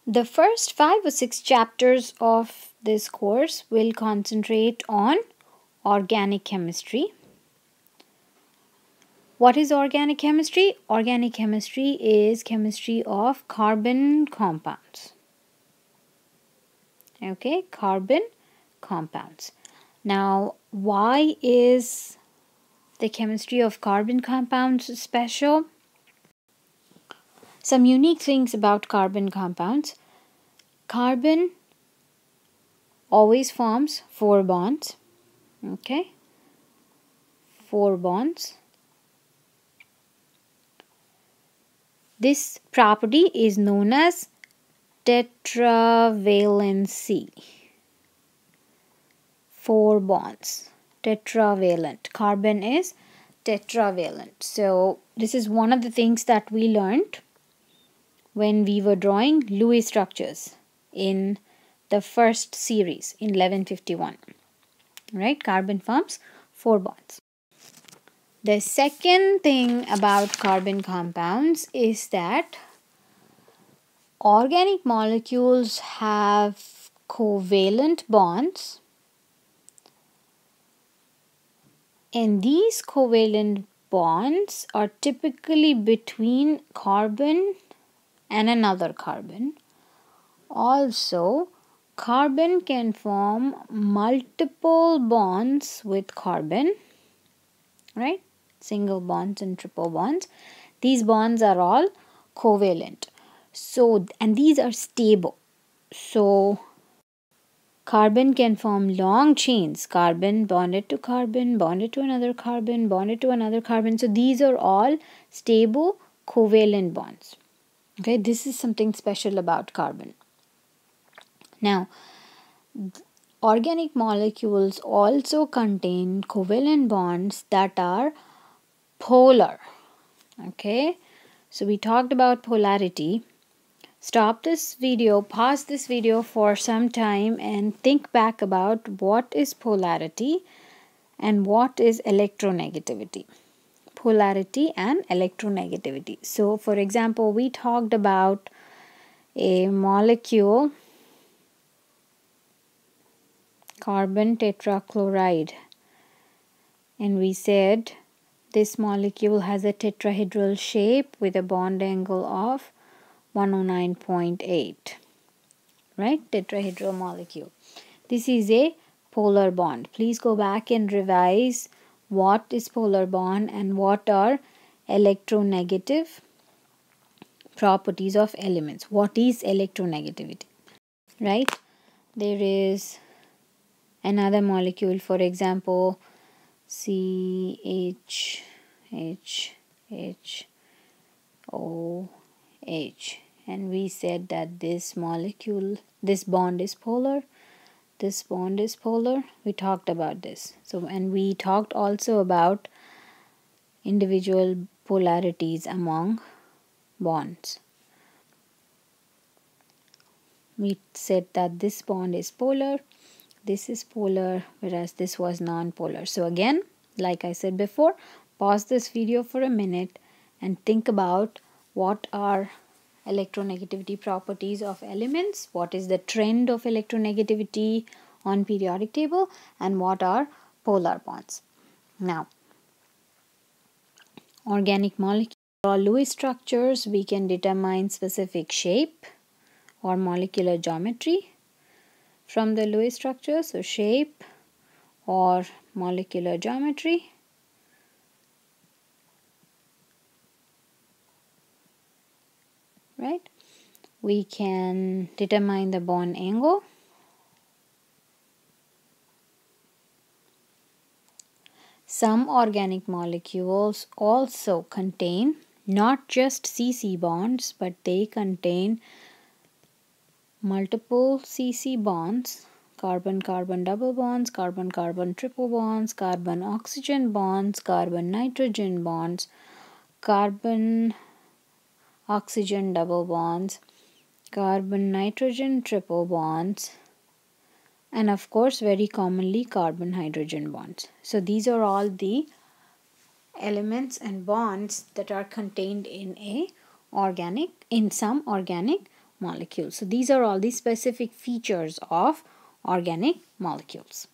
The first 5 or 6 chapters of this course will concentrate on organic chemistry. What is organic chemistry? Organic chemistry is chemistry of carbon compounds. Okay, carbon compounds. Now, why is the chemistry of carbon compounds special? Some unique things about carbon compounds. Carbon always forms 4 bonds. Okay, 4 bonds. This property is known as tetravalency. 4 bonds. Tetravalent. Carbon is tetravalent. So this is one of the things that we learned when we were drawing Lewis structures in the first series in 1151. Right? Carbon forms 4 bonds. The second thing about carbon compounds is that organic molecules have covalent bonds, and these covalent bonds are typically between carbon and another carbon. Also, carbon can form multiple bonds with carbon, right? Single bonds and triple bonds. These bonds are all covalent. So, and these are stable. So, carbon can form long chains. Carbon bonded to another carbon, bonded to another carbon. So, these are all stable covalent bonds. Okay, this is something special about carbon. Now, organic molecules also contain covalent bonds that are polar. Okay, so we talked about polarity. Stop this video, pause this video for some time and think back about what is polarity and what is electronegativity. Polarity and electronegativity. So, for example, we talked about a molecule, carbon tetrachloride, and we said this molecule has a tetrahedral shape with a bond angle of 109.8, right? Tetrahedral molecule. This is a polar bond. Please go back and revise what is polar bond and what are electronegative properties of elements. What is electronegativity, right? There is another molecule, for example, CHHHOH, and we said that this bond is polar, this bond is polar. We talked about this. So, and we talked also about individual polarities among bonds. We said that this bond is polar, this is polar, whereas this was non-polar. So again, like I said before, pause this video for a minute and think about what are electronegativity properties of elements, what is the trend of electronegativity on periodic table, and what are polar bonds. Now, organic molecules or Lewis structures, we can determine specific shape or molecular geometry from the Lewis structure. So, shape or molecular geometry. Right? We can determine the bond angle. Some organic molecules also contain not just CC bonds, but they contain multiple CC bonds, carbon-carbon double bonds, carbon-carbon triple bonds, carbon-oxygen bonds, carbon-nitrogen bonds, carbon-oxygen double bonds, carbon-nitrogen triple bonds, and of course very commonly carbon-hydrogen bonds. So these are all the elements and bonds that are contained in some organic molecules. So these are all the specific features of organic molecules.